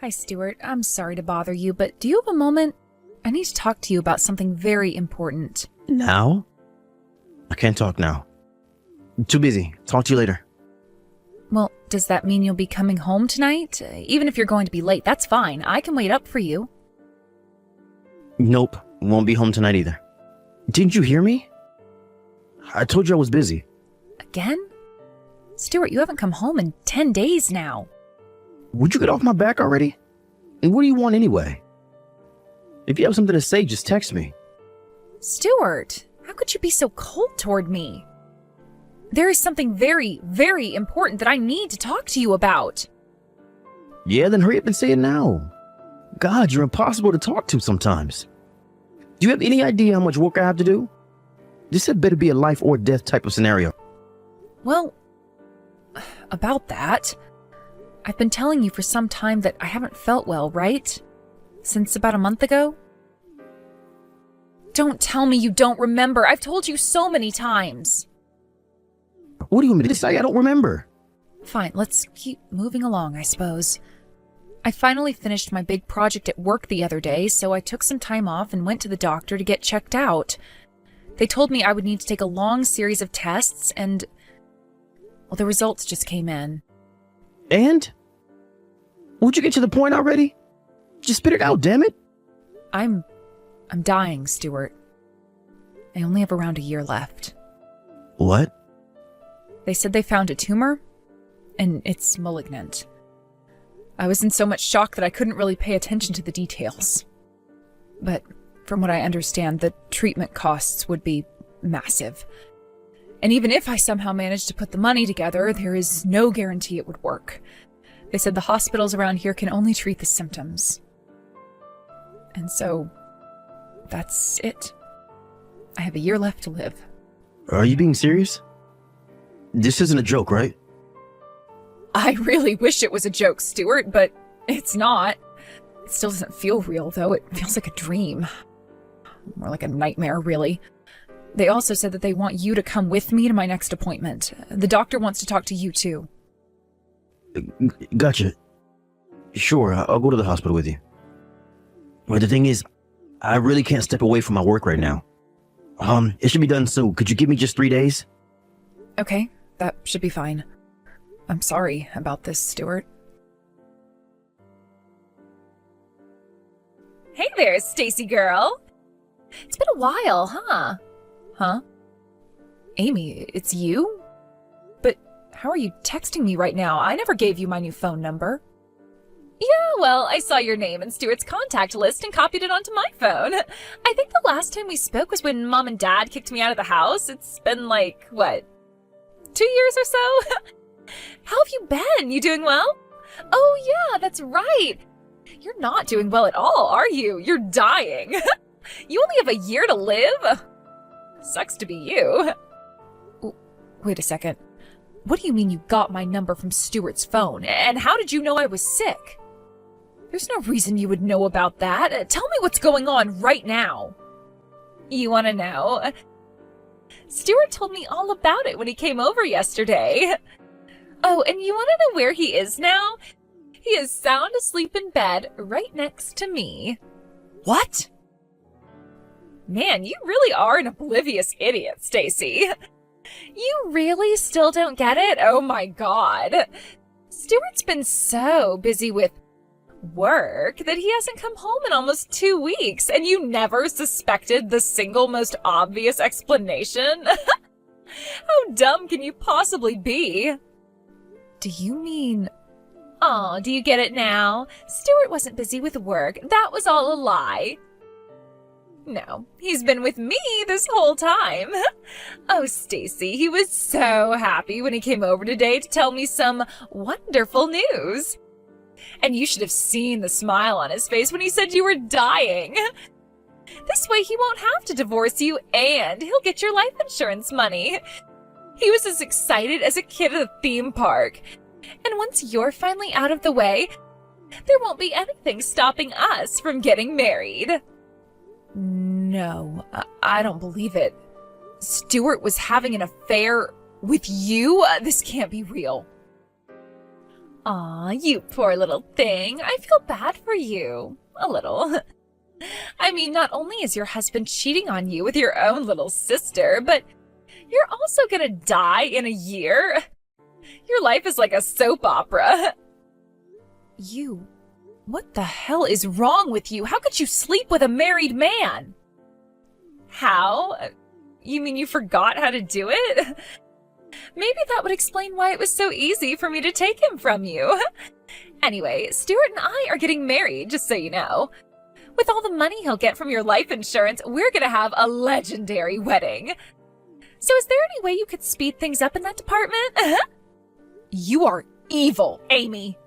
Hi, Stuart. I'm sorry to bother you, but do you have a moment? I need to talk to you about something very important. Now? I can't talk now. I'm too busy. Talk to you later. Well, does that mean you'll be coming home tonight? Even if you're going to be late, that's fine. I can wait up for you. Nope. Won't be home tonight either. Didn't you hear me? I told you I was busy. Again? Stuart, you haven't come home in 10 days now. Would you get off my back already? And what do you want anyway? If you have something to say, just text me. Stuart, how could you be so cold toward me? There is something very, very important that I need to talk to you about. Yeah, then hurry up and say it now. God, you're impossible to talk to sometimes. Do you have any idea how much work I have to do? This had better be a life or death type of scenario. Well, about that, I've been telling you for some time that I haven't felt well, right? Since about a month ago? Don't tell me you don't remember. I've told you so many times. What do you want me to say? I don't remember. Fine, let's keep moving along, I suppose. I finally finished my big project at work the other day, so I took some time off and went to the doctor to get checked out. They told me I would need to take a long series of tests, and well, the results just came in. And? Would you get to the point already? Just spit it out, damn it. I'm dying, Stuart. I only have around a year left. What? They said they found a tumor, and it's malignant. I was in so much shock that I couldn't really pay attention to the details. But from what I understand, the treatment costs would be massive. And even if I somehow managed to put the money together, there is no guarantee it would work. They said the hospitals around here can only treat the symptoms. And so, that's it. I have a year left to live. Are you being serious? This isn't a joke, right? I really wish it was a joke, Stuart, but it's not. It still doesn't feel real, though. It feels like a dream. More like a nightmare, really. They also said that they want you to come with me to my next appointment. The doctor wants to talk to you, too. Gotcha. Sure, I'll go to the hospital with you. But the thing is, I really can't step away from my work right now. It should be done soon. Could you give me just 3 days? Okay, that should be fine. I'm sorry about this, Stuart. Hey there, Stacy girl. It's been a while, huh? Huh? Amy, it's you? But how are you texting me right now? I never gave you my new phone number. Yeah, well, I saw your name in Stuart's contact list and copied it onto my phone. I think the last time we spoke was when Mom and Dad kicked me out of the house. It's been like, what, 2 years or so? How have you been? You doing well? Oh yeah, that's right. You're not doing well at all, are you? You're dying. You only have a year to live? Sucks to be you. Wait a second. What do you mean you got my number from Stuart's phone? And how did you know I was sick? There's no reason you would know about that. Tell me what's going on right now. You want to know? Stuart told me all about it when he came over yesterday. Oh, and you want to know where he is now? He is sound asleep in bed right next to me. What? Man, you really are an oblivious idiot, Stacy. You really still don't get it? Oh my god. Stuart's been so busy with work that he hasn't come home in almost 2 weeks, and you never suspected the single most obvious explanation? How dumb can you possibly be? Do you mean... Oh, do you get it now? Stuart wasn't busy with work. That was all a lie. No, he's been with me this whole time. Oh, Stacy, he was so happy when he came over today to tell me some wonderful news. And you should have seen the smile on his face when he said you were dying. This way he won't have to divorce you, and he'll get your life insurance money. He was as excited as a kid at a theme park. And once you're finally out of the way, there won't be anything stopping us from getting married. No, I don't believe it. Stuart was having an affair with you? This can't be real. Aw, you poor little thing. I feel bad for you. A little. I mean, not only is your husband cheating on you with your own little sister, but you're also gonna die in a year. Your life is like a soap opera. What the hell is wrong with you? How could you sleep with a married man? How? You mean you forgot how to do it? Maybe that would explain why it was so easy for me to take him from you. Anyway, Stuart and I are getting married, just so you know. With all the money he'll get from your life insurance, we're gonna have a legendary wedding. So is there any way you could speed things up in that department? You are evil, Amy.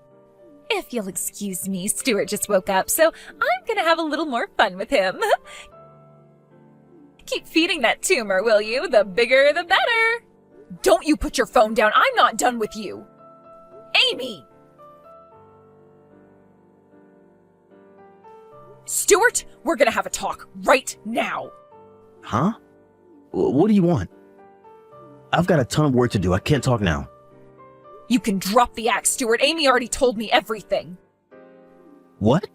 If you'll excuse me, Stuart just woke up, so I'm gonna have a little more fun with him. Keep feeding that tumor, will you? The bigger, the better. Don't you put your phone down. I'm not done with you. Amy! Stuart, we're gonna have a talk right now. Huh? What do you want? I've got a ton of work to do. I can't talk now. You can drop the axe, Stuart. Amy already told me everything. What?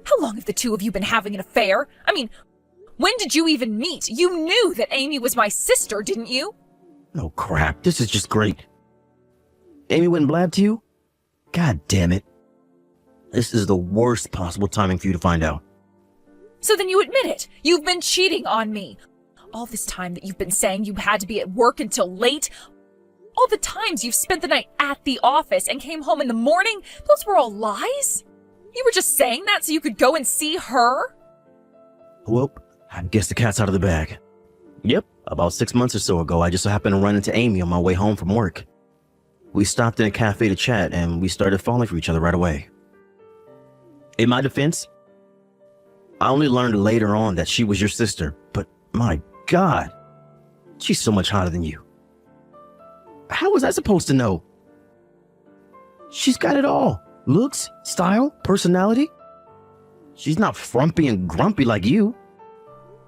How long have the two of you been having an affair? I mean, when did you even meet? You knew that Amy was my sister, didn't you? Oh, crap. This is just great. Amy went and blabbed to you? God damn it. This is the worst possible timing for you to find out. So then you admit it. You've been cheating on me. All this time that you've been saying you had to be at work until late, all the times you've spent the night at the office and came home in the morning, those were all lies? You were just saying that so you could go and see her? Well, I guess the cat's out of the bag. Yep, about 6 months or so ago, I just happened to run into Amy on my way home from work. We stopped in a cafe to chat, and we started falling for each other right away. In my defense, I only learned later on that she was your sister, but my God, she's so much hotter than you. How was I supposed to know? She's got it all. Looks, style, personality. She's not frumpy and grumpy like you.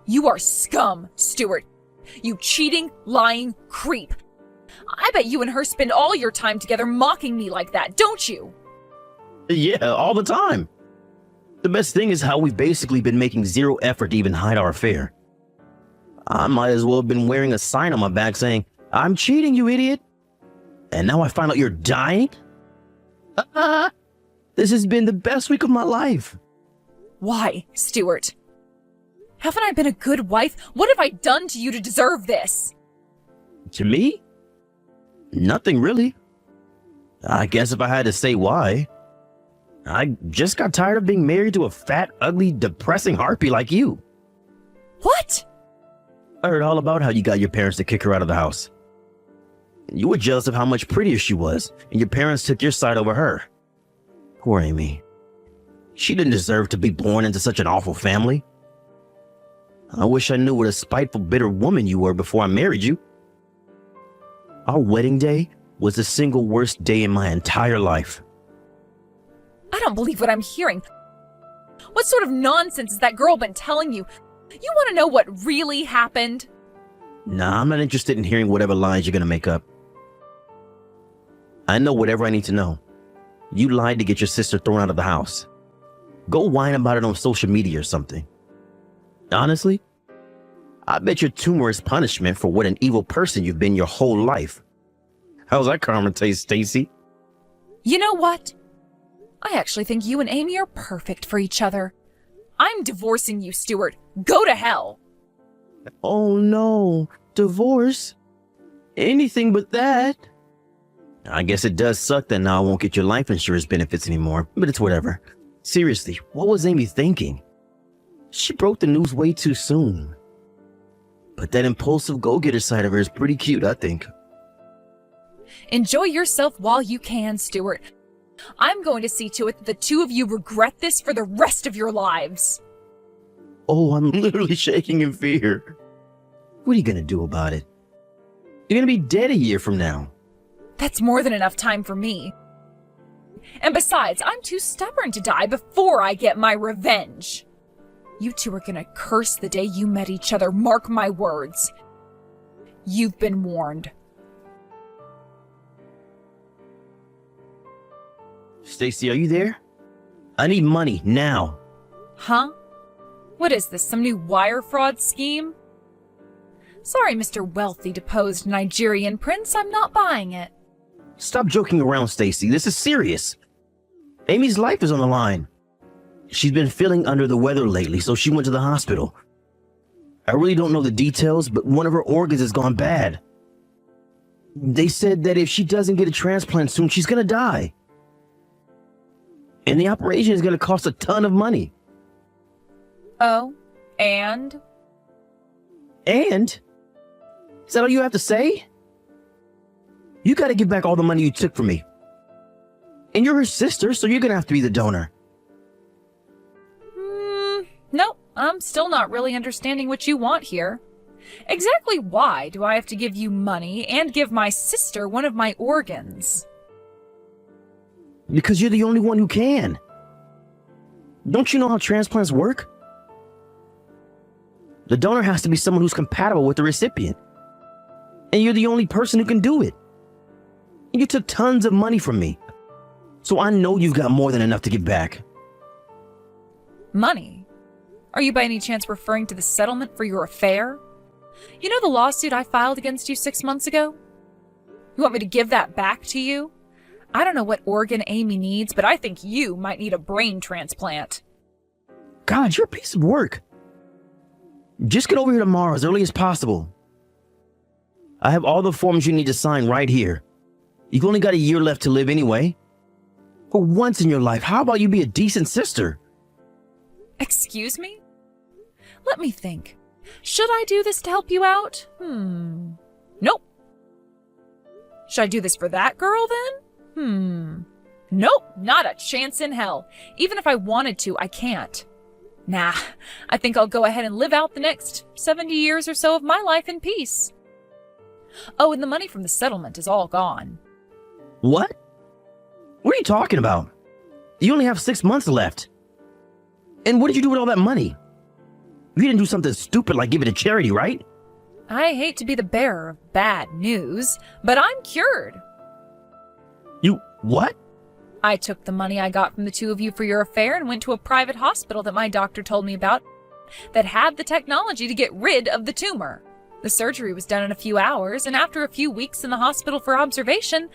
You are scum, Stuart. You cheating, lying creep. I bet you and her spend all your time together mocking me like that, don't you? Yeah, all the time. The best thing is how we've basically been making zero effort to even hide our affair. I might as well have been wearing a sign on my back saying, "I'm cheating, you idiot." And now I find out you're dying? This has been the best week of my life. Why, Stuart? Haven't I been a good wife? What have I done to you to deserve this? To me? Nothing really. I guess if I had to say why, I just got tired of being married to a fat, ugly, depressing harpy like you. What? I heard all about how you got your parents to kick her out of the house. You were jealous of how much prettier she was, and your parents took your side over her. Poor Amy. She didn't deserve to be born into such an awful family. I wish I knew what a spiteful, bitter woman you were before I married you. Our wedding day was the single worst day in my entire life. I don't believe what I'm hearing. What sort of nonsense has that girl been telling you? You want to know what really happened? Nah, I'm not interested in hearing whatever lies you're gonna make up. I know whatever I need to know. You lied to get your sister thrown out of the house. Go whine about it on social media or something. Honestly, I bet your tumor is punishment for what an evil person you've been your whole life. How's that karma taste, Stacy? You know what? I actually think you and Amy are perfect for each other. I'm divorcing you, Stuart. Go to hell. Oh no, divorce? Anything but that. I guess it does suck that now I won't get your life insurance benefits anymore, but it's whatever. Seriously, what was Amy thinking? She broke the news way too soon. But that impulsive go-getter side of her is pretty cute, I think. Enjoy yourself while you can, Stuart. I'm going to see to it that the two of you regret this for the rest of your lives. Oh, I'm literally shaking in fear. What are you gonna do about it? You're gonna be dead a year from now. That's more than enough time for me. And besides, I'm too stubborn to die before I get my revenge. You two are gonna curse the day you met each other, mark my words. You've been warned. Stacy, are you there? I need money now. Huh? What is this, some new wire fraud scheme? Sorry, Mr. Wealthy deposed Nigerian prince, I'm not buying it. Stop joking around, Stacy. This is serious. Amy's life is on the line. She's been feeling under the weather lately, so she went to the hospital. I really don't know the details, but one of her organs has gone bad. They said that if she doesn't get a transplant soon, she's gonna die. And the operation is gonna cost a ton of money. Oh, and? And? Is that all you have to say? You gotta give back all the money you took from me. And you're her sister, so you're gonna have to be the donor. Nope, I'm still not really understanding what you want here. Exactly why do I have to give you money and give my sister one of my organs? Because you're the only one who can. Don't you know how transplants work? The donor has to be someone who's compatible with the recipient. And you're the only person who can do it. You took tons of money from me. So I know you've got more than enough to give back. Money? Are you by any chance referring to the settlement for your affair? You know the lawsuit I filed against you 6 months ago? You want me to give that back to you? I don't know what organ Amy needs, but I think you might need a brain transplant. God, you're a piece of work. Just get over here tomorrow as early as possible. I have all the forms you need to sign right here. You've only got a year left to live anyway. For once in your life, how about you be a decent sister? Excuse me? Let me think. Should I do this to help you out? Nope. Should I do this for that girl then? Nope, not a chance in hell. Even if I wanted to, I can't. Nah, I think I'll go ahead and live out the next 70 years or so of my life in peace. Oh, and the money from the settlement is all gone. What? What are you talking about? You only have 6 months left. And what did you do with all that money? You didn't do something stupid like give it to charity, right? I hate to be the bearer of bad news, but I'm cured. You what? I took the money I got from the two of you for your affair and went to a private hospital that my doctor told me about that had the technology to get rid of the tumor. The surgery was done in a few hours, and after a few weeks in the hospital for observation,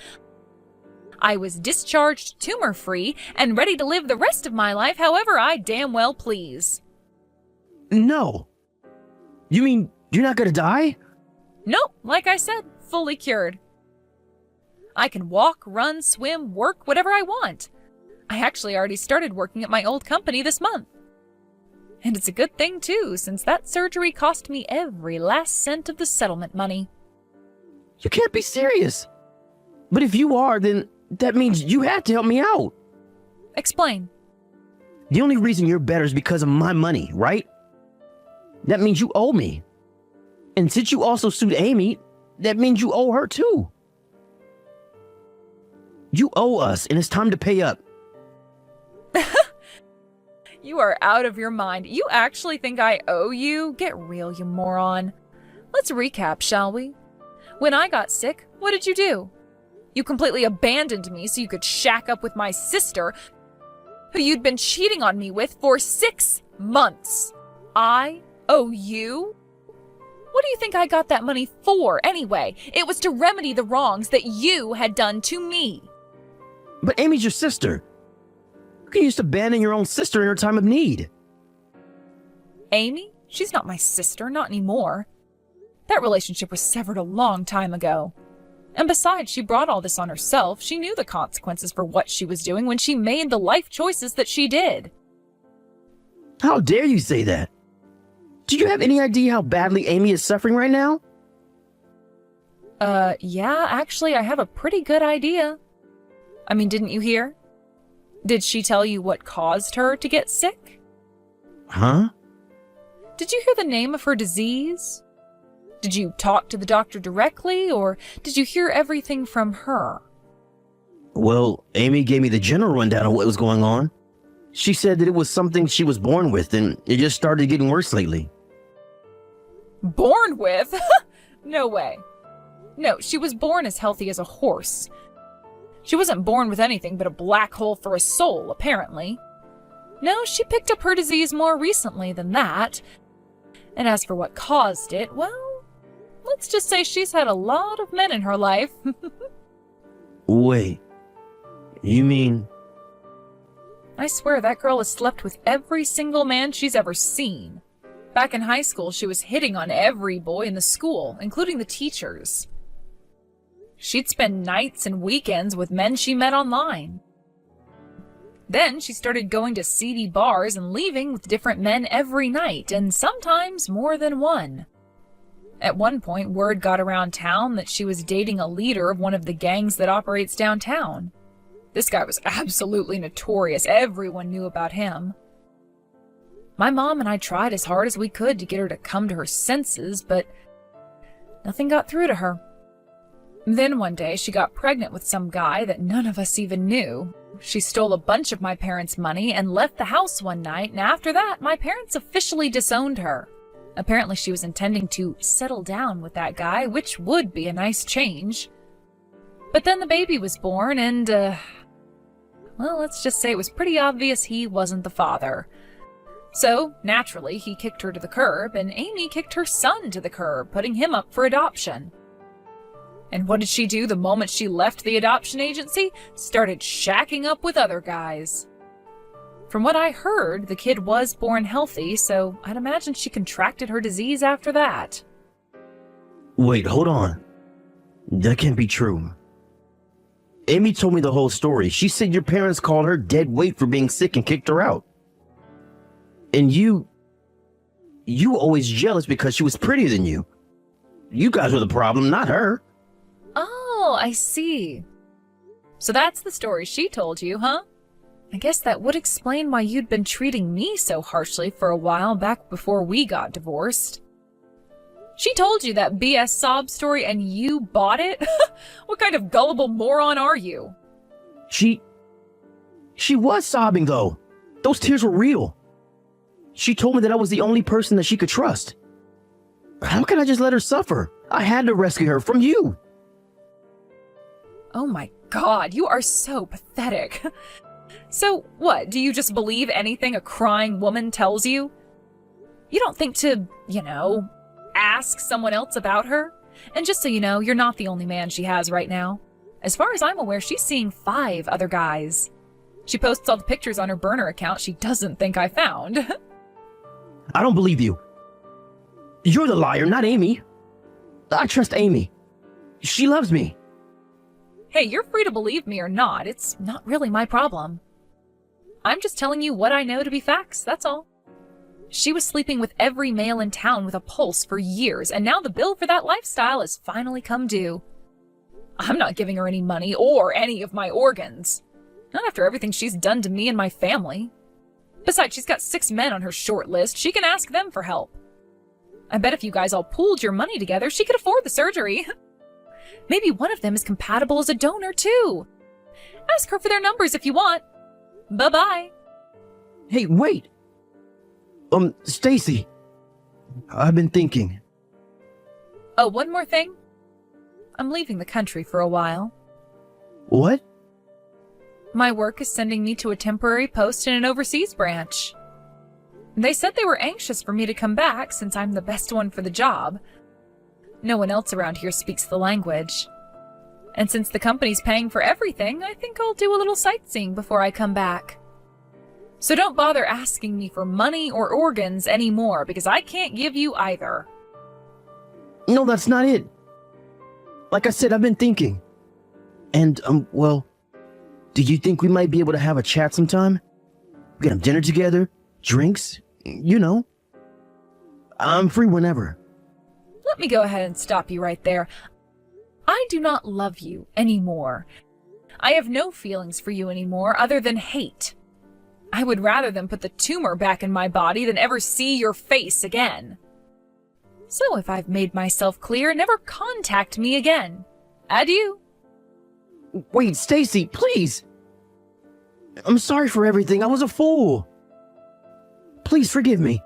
I was discharged tumor-free and ready to live the rest of my life however I damn well please. No. You mean you're not gonna die? Nope, like I said, fully cured. I can walk, run, swim, work, whatever I want. I actually already started working at my old company this month. And it's a good thing too, since that surgery cost me every last cent of the settlement money. You can't be serious. But if you are, then that means you had to help me out. Explain. The only reason you're better is because of my money, right? That means you owe me. And since you also sued Amy, that means you owe her too. You owe us, and it's time to pay up. You are out of your mind. You actually think I owe you? Get real, you moron. Let's recap, shall we? When I got sick, what did you do? You completely abandoned me so you could shack up with my sister, who you'd been cheating on me with for 6 months. I owe you? What do you think I got that money for, anyway? It was to remedy the wrongs that you had done to me. But Amy's your sister. You can just abandon your own sister in her time of need. Amy? She's not my sister, not anymore. That relationship was severed a long time ago. And besides, she brought all this on herself. She knew the consequences for what she was doing when she made the life choices that she did. How dare you say that? Do you have any idea how badly Amy is suffering right now? Yeah, actually, I have a pretty good idea. I mean, didn't you hear? Did she tell you what caused her to get sick? Huh? Did you hear the name of her disease? Did you talk to the doctor directly, or did you hear everything from her? Well, Amy gave me the general rundown of what was going on. She said that it was something she was born with, and it just started getting worse lately. Born with? No way. No, she was born as healthy as a horse. She wasn't born with anything but a black hole for a soul, apparently. No, she picked up her disease more recently than that. And as for what caused it, well, let's just say she's had a lot of men in her life. Wait, you mean... I swear that girl has slept with every single man she's ever seen. Back in high school, she was hitting on every boy in the school, including the teachers. She'd spend nights and weekends with men she met online. Then she started going to seedy bars and leaving with different men every night, and sometimes more than one. At one point, word got around town that she was dating a leader of one of the gangs that operates downtown. This guy was absolutely notorious. Everyone knew about him. My mom and I tried as hard as we could to get her to come to her senses, but nothing got through to her. Then one day, she got pregnant with some guy that none of us even knew. She stole a bunch of my parents' money and left the house one night, and after that, my parents officially disowned her. Apparently, she was intending to settle down with that guy, which would be a nice change. But then the baby was born, and, well, let's just say it was pretty obvious he wasn't the father. So, naturally, he kicked her to the curb, and Amy kicked her son to the curb, putting him up for adoption. And what did she do the moment she left the adoption agency? Started shacking up with other guys. From what I heard, the kid was born healthy, so I'd imagine she contracted her disease after that. Wait, hold on. That can't be true. Amy told me the whole story. She said your parents called her dead weight for being sick and kicked her out. And you were always jealous because she was prettier than you. You guys were the problem, not her. Oh, I see. So that's the story she told you, huh? I guess that would explain why you'd been treating me so harshly for a while back before we got divorced. She told you that BS sob story and you bought it? What kind of gullible moron are you? She was sobbing, though. Those tears were real. She told me that I was the only person that she could trust. How could I just let her suffer? I had to rescue her from you. Oh my God, you are so pathetic. So what, do you just believe anything a crying woman tells you? You don't think to, ask someone else about her? And just so you know, you're not the only man she has right now. As far as I'm aware, she's seeing 5 other guys. She posts all the pictures on her burner account she doesn't think I found. I don't believe you. You're the liar, not Amy. I trust Amy. She loves me. Hey, you're free to believe me or not. It's not really my problem. I'm just telling you what I know to be facts, that's all. She was sleeping with every male in town with a pulse for years, and now the bill for that lifestyle has finally come due. I'm not giving her any money or any of my organs. Not after everything she's done to me and my family. Besides, she's got 6 men on her short list. She can ask them for help. I bet if you guys all pooled your money together, she could afford the surgery. Maybe one of them is compatible as a donor, too. Ask her for their numbers if you want. Bye-bye. Hey, wait. Stacy. I've been thinking. Oh, one more thing. I'm leaving the country for a while. What? My work is sending me to a temporary post in an overseas branch. They said they were anxious for me to come back since I'm the best one for the job. No one else around here speaks the language. And since the company's paying for everything, I think I'll do a little sightseeing before I come back. So don't bother asking me for money or organs anymore, because I can't give you either. No, that's not it. Like I said, I've been thinking. And, well, do you think we might be able to have a chat sometime? We can have dinner together, drinks, I'm free whenever. Let me go ahead and stop you right there. I do not love you anymore. I have no feelings for you anymore other than hate. I would rather than put the tumor back in my body than ever see your face again. So if I've made myself clear, never contact me again. Adieu. Wait, Stacy, please. I'm sorry for everything. I was a fool. Please forgive me.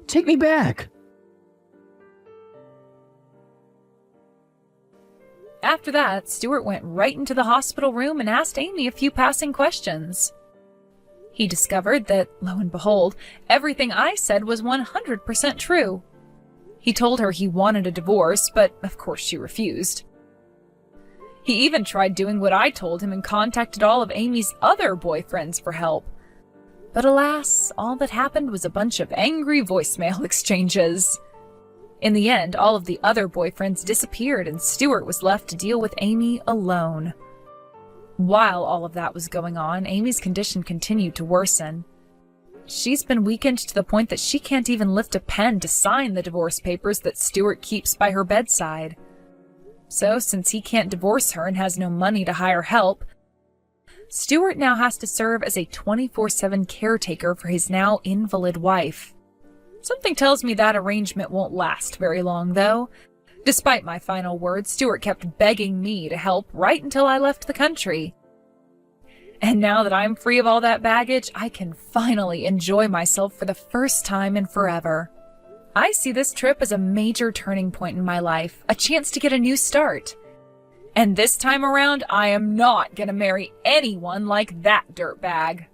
Take me back. After that, Stuart went right into the hospital room and asked Amy a few passing questions. He discovered that, lo and behold, everything I said was 100% true. He told her he wanted a divorce, but of course she refused. He even tried doing what I told him and contacted all of Amy's other boyfriends for help. But alas, all that happened was a bunch of angry voicemail exchanges. In the end, all of the other boyfriends disappeared and Stuart was left to deal with Amy alone. While all of that was going on, Amy's condition continued to worsen. She's been weakened to the point that she can't even lift a pen to sign the divorce papers that Stuart keeps by her bedside. So, since he can't divorce her and has no money to hire help, Stuart now has to serve as a 24/7 caretaker for his now invalid wife. Something tells me that arrangement won't last very long, though. Despite my final words, Stuart kept begging me to help right until I left the country. And now that I'm free of all that baggage, I can finally enjoy myself for the first time in forever. I see this trip as a major turning point in my life, a chance to get a new start. And this time around, I am not gonna marry anyone like that dirtbag.